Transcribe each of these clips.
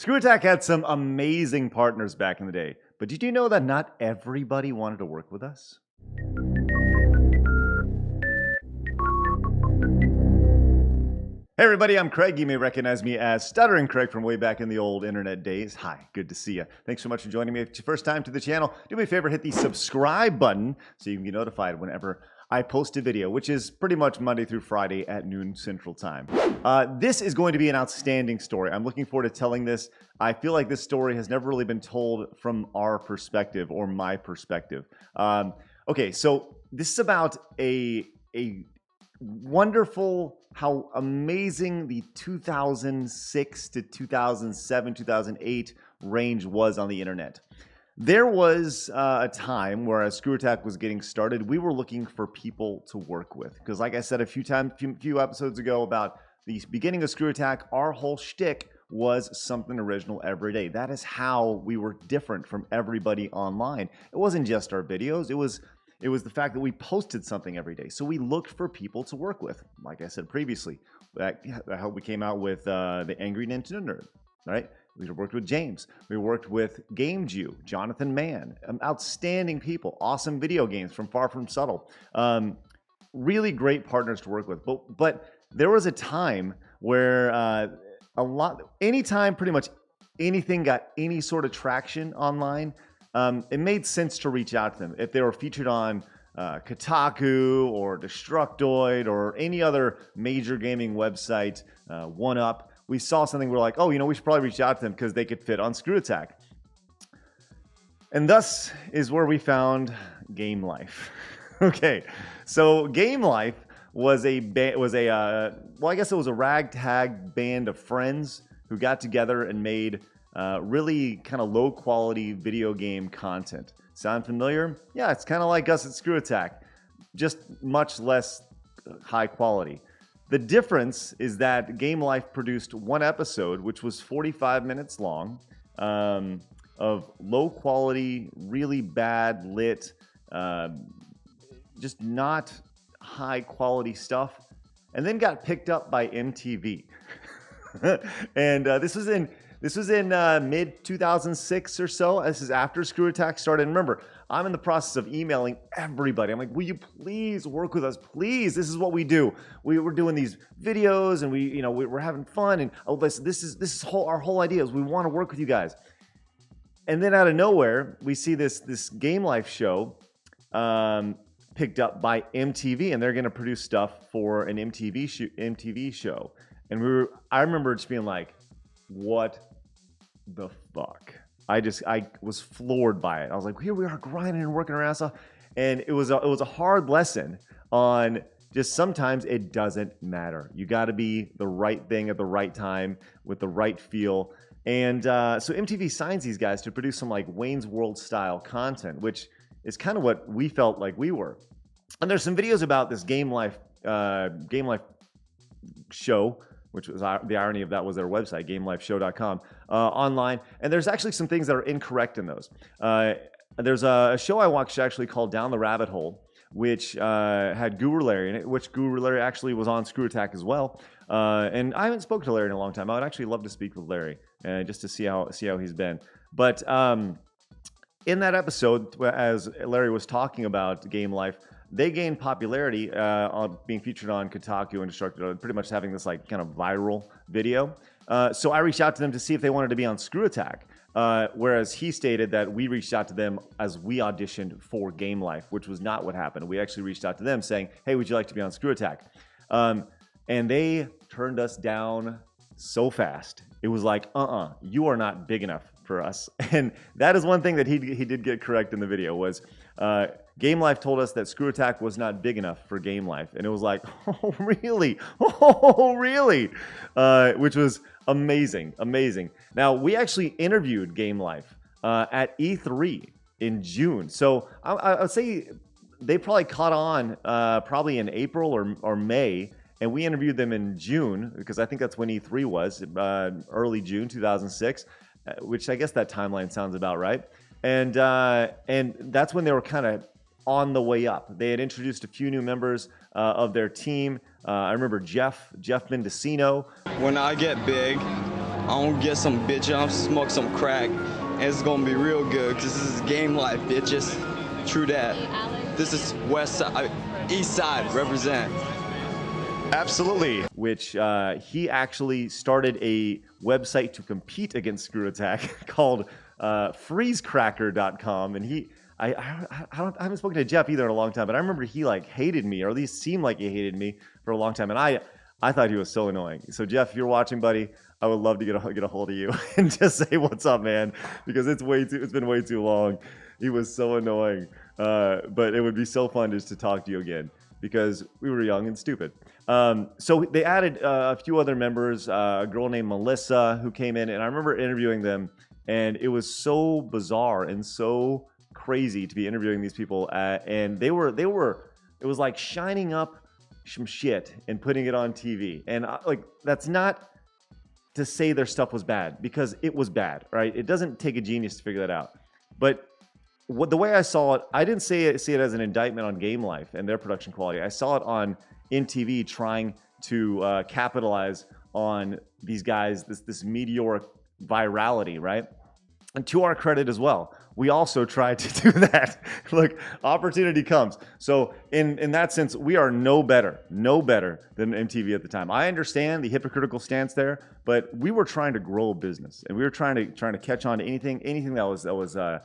ScrewAttack had some amazing partners back in the day, but did you know that not everybody wanted to work with us? Hey everybody, I'm Craig. You may recognize me as Stuttering Craig from way back in the old internet days. Hi, good to see you. Thanks so much for joining me. If it's your first time to the channel, do me a favor, hit the subscribe button so you can get notified whenever I post a video, which is pretty much Monday through Friday at noon Central Time. This is going to be an outstanding story. I'm looking forward to telling this. I feel like this story has never really been told from our perspective or my perspective. Okay, so this is about a wonderful, how amazing the 2006 to 2007, 2008 range was on the internet. There was a time where as ScrewAttack was getting started, we were looking for people to work with. Because like I said a few episodes ago about the beginning of ScrewAttack, our whole shtick was something original every day. That is how we were different from everybody online. It wasn't just our videos. It was the fact that we posted something every day. So we looked for people to work with. Like I said previously, that how we came out with the Angry Nintendo Nerd, right? We worked with James. We worked with Game Jew, Jonathan Mann, outstanding people, awesome video games from Far From Subtle. Really great partners to work with. But there was a time where anytime pretty much anything got any sort of traction online, it made sense to reach out to them. If they were featured on Kotaku or Destructoid or any other major gaming website, 1UP, we saw something, we're like, oh, you know, we should probably reach out to them because they could fit on ScrewAttack. And thus is where we found Game Life. Okay, so Game Life was well, I guess it was a ragtag band of friends who got together and made really kind of low quality video game content. Sound familiar? Yeah, it's kind of like us at ScrewAttack, just much less high quality. The difference is that Game Life produced one episode, which was 45 minutes long, of low quality, really bad lit, just not high quality stuff, and then got picked up by MTV. And this was in mid 2006 or so. This is after ScrewAttack started. And remember, I'm in the process of emailing everybody. I'm like, will you please work with us? Please, this is what we do. We were doing these videos, and we're having fun. And oh, this is our whole idea is we want to work with you guys. And then out of nowhere, we see this Game Life show picked up by MTV, and they're going to produce stuff for an MTV show. And I remember just being like, what the fuck? I was floored by it. I was like, here we are grinding and working our ass off. And it was a hard lesson on just sometimes it doesn't matter. You got to be the right thing at the right time with the right feel. And so MTV signs these guys to produce some like Wayne's World style content, which is kind of what we felt like we were. And there's some videos about this Game Life show, which was the irony of that was their website, GameLifeShow.com, online. And there's actually some things that are incorrect in those. There's a show I watched actually called Down the Rabbit Hole, which had Guru Larry in it, which Guru Larry actually was on ScrewAttack as well. And I haven't spoken to Larry in a long time. I would actually love to speak with Larry just to see how he's been. But in that episode, as Larry was talking about Game Life, they gained popularity on being featured on Kotaku and Destructoid, pretty much having this like kind of viral video. So I reached out to them to see if they wanted to be on ScrewAttack. Whereas he stated that we reached out to them as we auditioned for Game Life, which was not what happened. We actually reached out to them saying, hey, would you like to be on ScrewAttack? And they turned us down so fast. It was like, you are not big enough for us. And that is one thing that he did get correct in the video was Game Life told us that ScrewAttack was not big enough for Game Life. And it was like, oh, really? Oh, really? Which was amazing, amazing. Now, we actually interviewed Game Life at E3 in June. So I would say they probably caught on probably in April or May. And we interviewed them in June, because I think that's when E3 was, early June 2006, which I guess that timeline sounds about right. And that's when they were kind of on the way up. They had introduced a few new members of their team. I remember Jeff Mendocino. When I get big, I'm gonna get some bitch, I'm smoke some crack, and it's gonna be real good, because this is game life, bitches. True that. This is West Side, East Side, represent. Absolutely. Which he actually started a website to compete against ScrewAttack called freezecracker.com. And I haven't spoken to Jeff either in a long time, but I remember he like hated me, or at least seemed like he hated me for a long time. And I thought he was so annoying. So Jeff, if you're watching, buddy, I would love to get a hold of you and just say what's up, man, because it's been way too long. He was so annoying. But it would be so fun just to talk to you again, because we were young and stupid. So they added a few other members, a girl named Melissa who came in, and I remember interviewing them, and it was so bizarre and so crazy to be interviewing these people. And it was like shining up some shit and putting it on TV. And that's not to say their stuff was bad, because it was bad, right? It doesn't take a genius to figure that out. But the way I saw it, I didn't see it as an indictment on Game Life and their production quality. I saw it on MTV trying to capitalize on these guys, this meteoric virality, right? And to our credit as well, we also tried to do that. Look, opportunity comes. So in that sense, we are no better than MTV at the time. I understand the hypocritical stance there, but we were trying to grow a business, and we were trying to catch on to anything that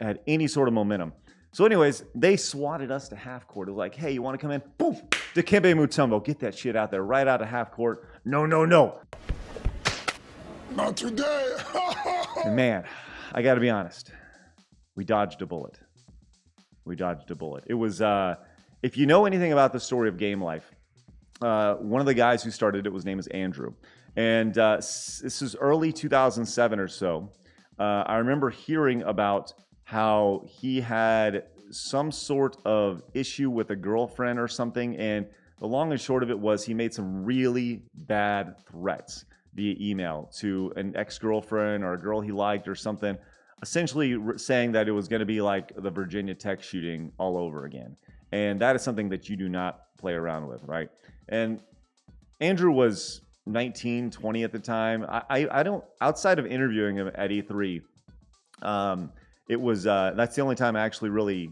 had any sort of momentum. So anyways, they swatted us to half court. It was like, hey, you want to come in? Poof! Dikembe Mutombo, get that shit out there, right out of half court. No. Not today. And man, I got to be honest, we dodged a bullet. It was, if you know anything about the story of Game Life, one of the guys who started it was named Andrew. And this is early 2007 or so. I remember hearing about how he had some sort of issue with a girlfriend or something. And the long and short of it was he made some really bad threats via email to an ex-girlfriend or a girl he liked or something, essentially saying that it was going to be like the Virginia Tech shooting all over again. And that is something that you do not play around with, right? And Andrew was 19, 20 at the time. I don't, outside of interviewing him at E3, it was, that's the only time I actually really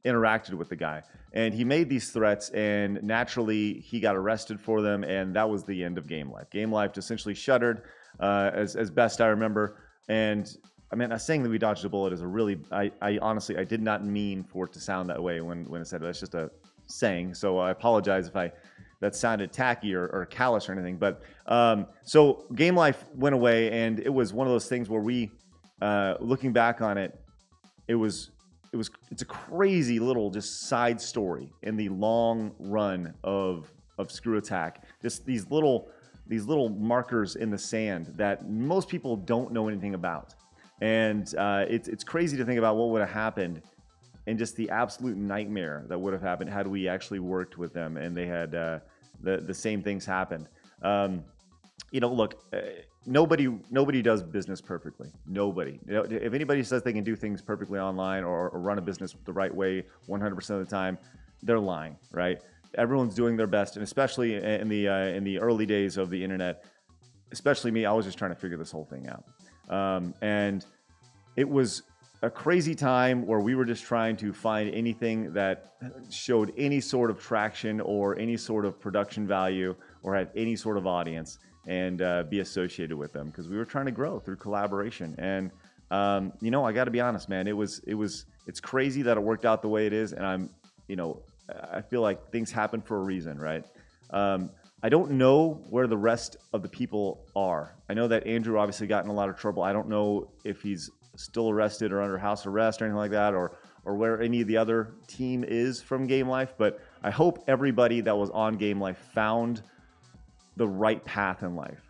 interacted with the guy. And he made these threats, and naturally he got arrested for them, and that was the end of Game Life. Game Life essentially shuttered, as best I remember. And I mean, saying that we dodged a bullet is a really, I honestly, I did not mean for it to sound that way when I said it. That's just a saying. So I apologize if that sounded tacky or callous or anything. But so Game Life went away, and it was one of those things where we, looking back on it, it's a crazy little just side story in the long run of ScrewAttack. Just these little markers in the sand that most people don't know anything about. And it's crazy to think about what would have happened, and just the absolute nightmare that would have happened had we actually worked with them and they had the same things happened. Look, nobody does business perfectly. Nobody. If anybody says they can do things perfectly online or run a business the right way 100% of the time, they're lying, right? Everyone's doing their best, and especially in the early days of the internet, especially me, I was just trying to figure this whole thing out. And it was a crazy time where we were just trying to find anything that showed any sort of traction or any sort of production value or had any sort of audience, and be associated with them, because we were trying to grow through collaboration. And I got to be honest, man, it's crazy that it worked out the way it is, and I feel like things happen for a reason, right? I don't know where the rest of the people are. I know that Andrew obviously got in a lot of trouble. I don't know if he's still arrested or under house arrest or anything like that, or where any of the other team is from Game Life, but I hope everybody that was on Game Life found the right path in life.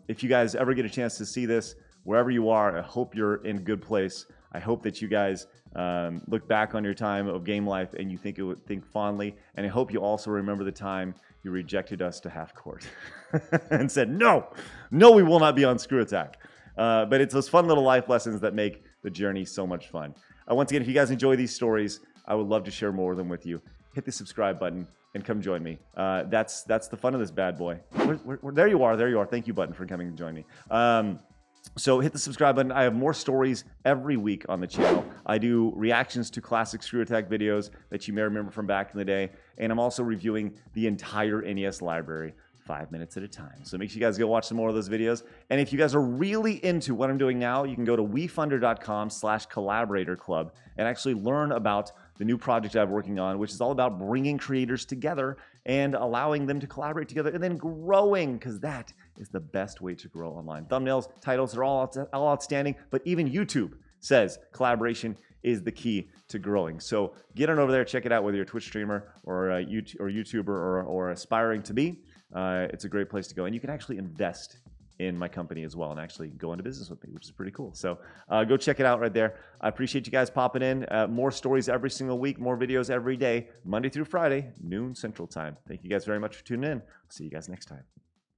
If you guys ever get a chance to see this, wherever you are, I hope you're in a good place. I hope that you guys look back on your time of Game Life and you think fondly, and I hope you also remember the time you rejected us to half court and said, no, we will not be on ScrewAttack. But it's those fun little life lessons that make the journey so much fun. Once again, if you guys enjoy these stories, I would love to share more of them with you. hit the subscribe button and come join me. That's the fun of this bad boy. There you are. There you are. Thank you, button, for coming and join me. So hit the subscribe button. I have more stories every week on the channel. I do reactions to classic ScrewAttack videos that you may remember from back in the day. And I'm also reviewing the entire NES library 5 minutes at a time. So make sure you guys go watch some more of those videos. And if you guys are really into what I'm doing now, you can go to WeFunder.com/Collaborator Club and actually learn about the new project I'm working on, which is all about bringing creators together and allowing them to collaborate together and then growing, because that is the best way to grow online. Thumbnails, titles are all outstanding, but even YouTube says collaboration is the key to growing. So get on over there, check it out, whether you're a Twitch streamer or a YouTuber or aspiring to be. It's a great place to go. And you can actually invest in my company as well and actually go into business with me, which is pretty cool. So go check it out right there. I appreciate you guys popping in. More stories every single week, more videos every day, Monday through Friday, noon Central Time. Thank you guys very much for tuning in. See you guys next time.